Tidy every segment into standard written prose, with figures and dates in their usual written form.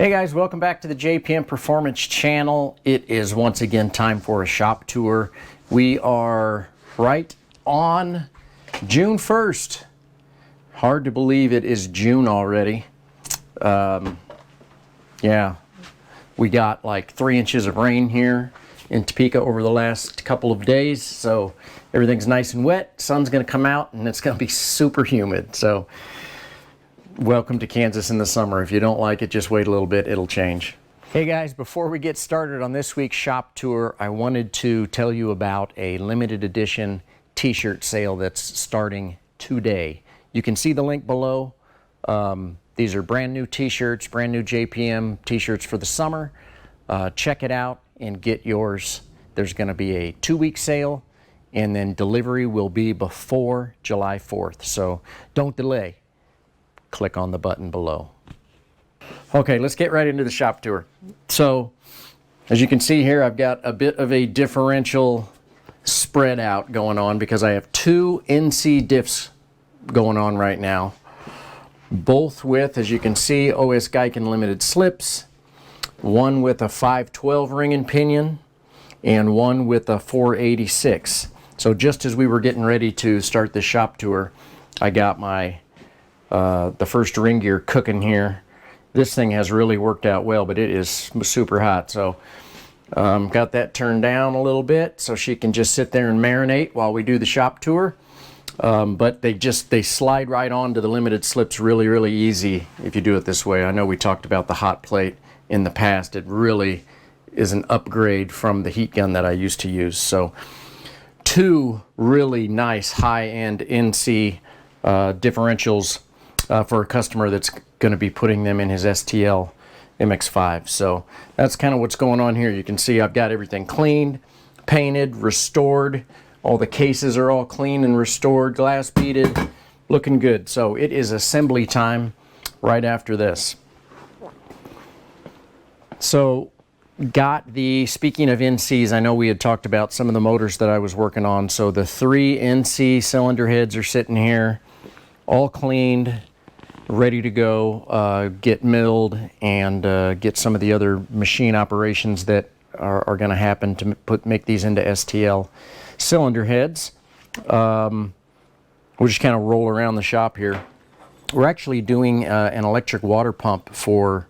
Hey guys, welcome back to the JPM Performance channel. It is once again time for a shop tour. We are right on June 1st. Hard to believe it is June already. Yeah, we got like 3 inches of rain here in Topeka over the last couple of days, so everything's nice and wet. Sun's gonna come out and it's gonna be super humid. So welcome to Kansas in the summer. If you don't like it, just wait a little bit, it'll change. Hey guys, before we get started on this week's shop tour, I wanted to tell you about a limited edition t-shirt sale that's starting today. You can see the link below. These are brand new t-shirts, brand new JPM t-shirts for the summer. Check it out and get yours. There's gonna be a 2-week sale and then delivery will be before July 4th. So don't delay. Click on the button below. Okay, let's get right into the shop tour. So, as you can see here, I've got a bit of a differential spread out going on because I have 2 NC diffs going on right now. Both with, as you can see, OS Geiken limited slips. One with a 512 ring and pinion, and one with a 486. So just as we were getting ready to start the shop tour, I got my the first ring gear cooking here. This thing has really worked out well, but it is super hot. So got that turned down a little bit so she can just sit there and marinate while we do the shop tour. But they slide right onto the limited slips really easy if you do it this way. I know we talked about the hot plate in the past. It really is an upgrade from the heat gun that I used to use. So 2 really nice high-end NC differentials for a customer that's going to be putting them in his STL MX-5. So that's kind of what's going on here. You can see I've got everything cleaned, painted, restored. All the cases are all clean and restored, glass beaded, looking good. So it is assembly time right after this. So speaking of NCs, I know we had talked about some of the motors that I was working on. So the 3 NC cylinder heads are sitting here, all cleaned, ready to go, get milled, and get some of the other machine operations that are going to happen to make these into STL cylinder heads. We'll just kind of roll around the shop here. We're actually doing an electric water pump for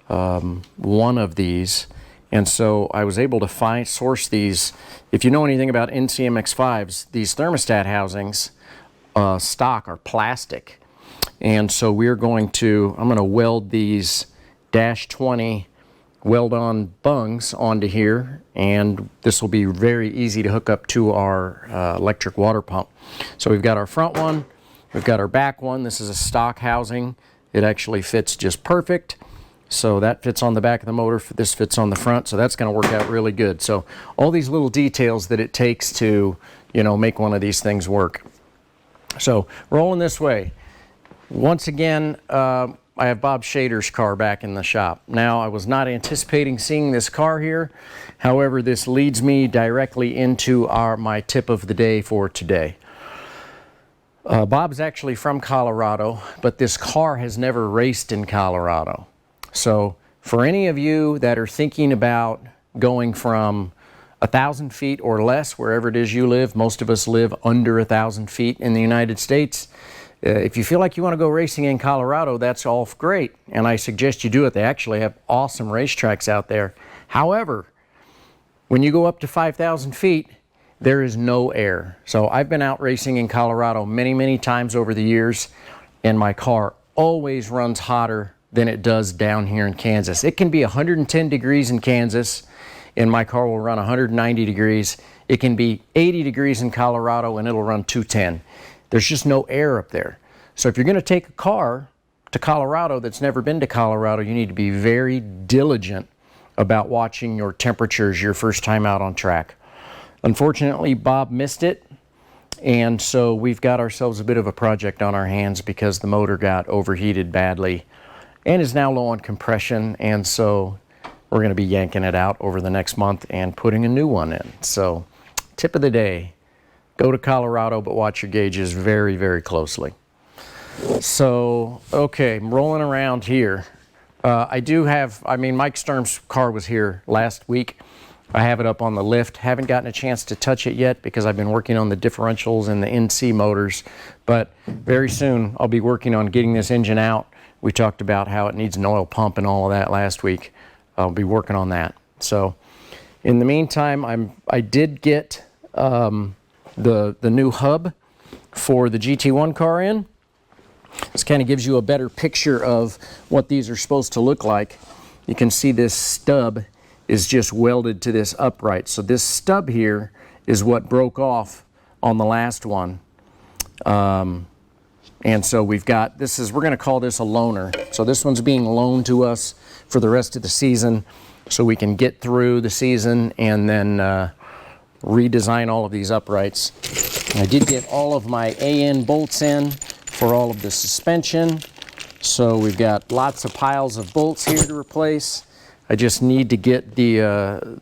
one of these, and so I was able to source these. If you know anything about NCMX5s, these thermostat housings stock are plastic. And so I'm going to weld these -20 weld-on bungs onto here, and this will be very easy to hook up to our electric water pump. So we've got our front one, we've got our back one. This is a stock housing. It actually fits just perfect. So that fits on the back of the motor, this fits on the front, so that's going to work out really good. So all these little details that it takes to, make one of these things work. So rolling this way. Once again, I have Bob Shader's car back in the shop. Now, I was not anticipating seeing this car here. However, this leads me directly into my tip of the day for today. Bob's actually from Colorado, but this car has never raced in Colorado. So for any of you that are thinking about going from 1,000 feet or less, wherever it is you live, most of us live under 1,000 feet in the United States. If you feel like you want to go racing in Colorado, that's all great, and I suggest you do it. They actually have awesome racetracks out there. However, when you go up to 5,000 feet, there is no air. So I've been out racing in Colorado many times over the years, and my car always runs hotter than it does down here in Kansas. It can be 110 degrees in Kansas, and my car will run 190 degrees. It can be 80 degrees in Colorado, and it'll run 210. There's just no air up there. So if you're going to take a car to Colorado that's never been to Colorado, you need to be very diligent about watching your temperatures your first time out on track. Unfortunately, Bob missed it, and so we've got ourselves a bit of a project on our hands because the motor got overheated badly and is now low on compression, and so we're going to be yanking it out over the next month and putting a new one in. So, tip of the day. Go to Colorado, but watch your gauges very closely. So, okay, I'm rolling around here. I do have, I mean, Mike Sturm's car was here last week. I have it up on the lift. Haven't gotten a chance to touch it yet because I've been working on the differentials and the NC motors. But very soon I'll be working on getting this engine out. We talked about how it needs an oil pump and all of that last week. I'll be working on that. So in the meantime, I did get the new hub for the GT1 car in. This kind of gives you a better picture of what these are supposed to look like. You can see this stub is just welded to this upright. So this stub here is what broke off on the last one. And so we've got, we're gonna call this a loaner. So this one's being loaned to us for the rest of the season so we can get through the season and then redesign all of these uprights. I did get all of my AN bolts in for all of the suspension. So we've got lots of piles of bolts here to replace. I just need to get the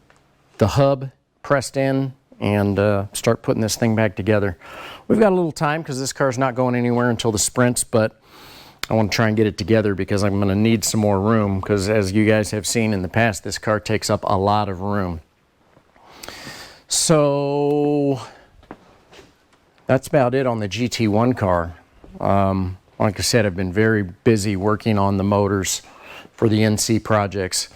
hub pressed in and start putting this thing back together. We've got a little time because this car's not going anywhere until the sprints, but I want to try and get it together because I'm going to need some more room because, as you guys have seen in the past, this car takes up a lot of room. So that's about it on the GT1 car. Like I said, I've been very busy working on the motors for the NC projects.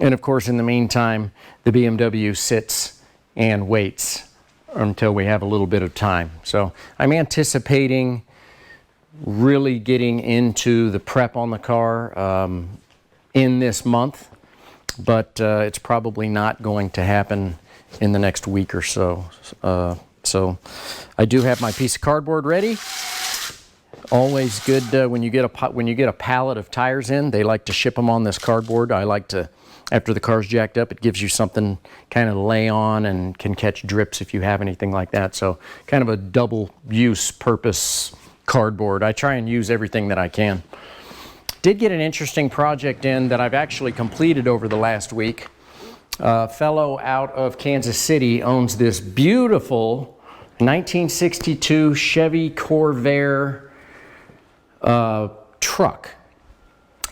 And of course, in the meantime, the BMW sits and waits until we have a little bit of time. So I'm anticipating really getting into the prep on the car in this month, but it's probably not going to happen in the next week or so. So I do have my piece of cardboard ready. Always good when you get a pallet of tires in. They like to ship them on this cardboard. I like to, after the car's jacked up, it gives you something kind of to lay on and can catch drips if you have anything like that. So kind of a double use purpose cardboard. I try and use everything that I can. Did get an interesting project in that I've actually completed over the last week. A fellow out of Kansas City owns this beautiful 1962 Chevy Corvair truck.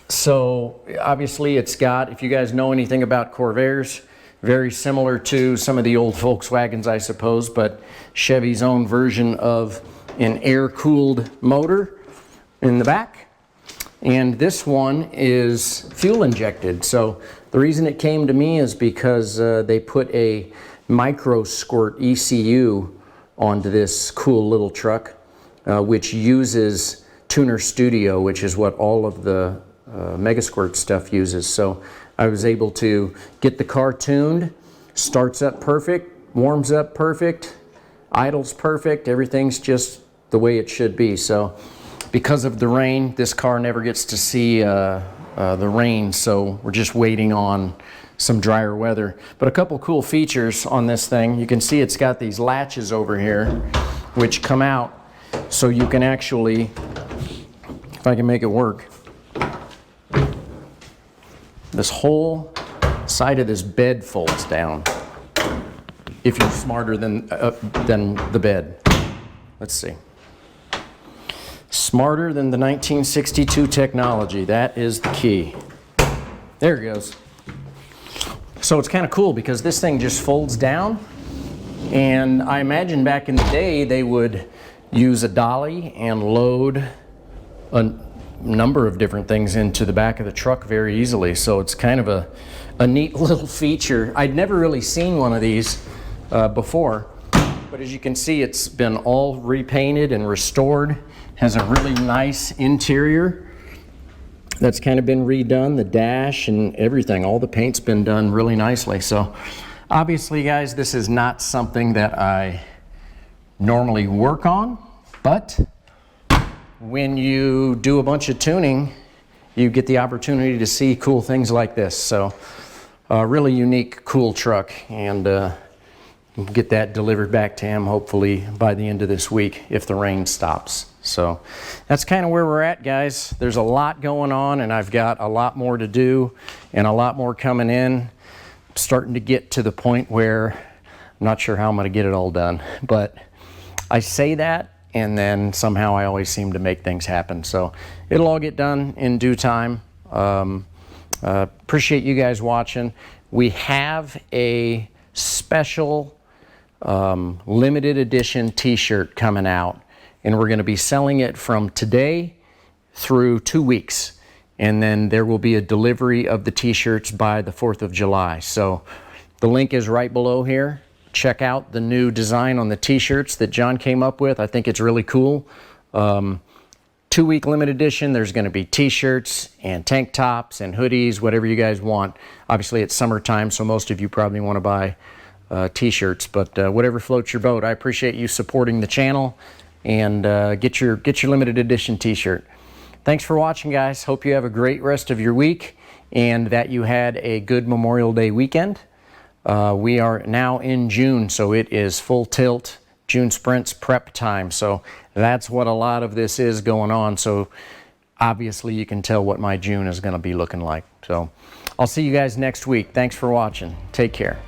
So obviously it's got, if you guys know anything about Corvairs, very similar to some of the old Volkswagens, I suppose, but Chevy's own version of an air-cooled motor in the back. And this one is fuel injected. So the reason it came to me is because they put a micro squirt ECU onto this cool little truck, which uses Tuner Studio, which is what all of the Mega Squirt stuff uses. So I was able to get the car tuned, starts up perfect, warms up perfect, idles perfect, everything's just the way it should be. So because of the rain, this car never gets to see the rain, so we're just waiting on some drier weather. But a couple cool features on this thing. You can see it's got these latches over here which come out so you can actually, if I can make it work, this whole side of this bed folds down if you're smarter than the bed. Let's see. Smarter than the 1962 technology. That is the key. There it goes. So it's kind of cool because this thing just folds down, and I imagine back in the day they would use a dolly and load a number of different things into the back of the truck very easily. So it's kind of a neat little feature. I'd never really seen one of these before, but as you can see, it's been all repainted and restored. Has a really nice interior that's kind of been redone, the dash and everything. All the paint's been done really nicely. So obviously, guys, this is not something that I normally work on, but when you do a bunch of tuning, you get the opportunity to see cool things like this. So a really unique, cool truck, and we'll get that delivered back to him hopefully by the end of this week if the rain stops. So that's kind of where we're at, guys. There's a lot going on, and I've got a lot more to do and a lot more coming in. I'm starting to get to the point where I'm not sure how I'm going to get it all done, but I say that, and then somehow I always seem to make things happen. So it'll all get done in due time. Appreciate you guys watching. We have a special limited edition t-shirt coming out, and we're going to be selling it from today through 2 weeks, and then there will be a delivery of the t-shirts by the 4th of July. So the link is right below here. Check out the new design on the t-shirts that John came up with. I think it's really cool. 2-week limited edition. There's going to be t-shirts and tank tops and hoodies, whatever you guys want. Obviously it's summertime, so most of you probably want to buy t-shirts, but whatever floats your boat. I appreciate you supporting the channel, and get your limited edition t-shirt. Thanks for watching, guys. Hope you have a great rest of your week and that you had a good Memorial Day weekend. We are now in June, so it is full tilt June sprints prep time. So that's what a lot of this is going on. So obviously you can tell what my June is going to be looking like. So I'll see you guys next week. Thanks for watching. Take care.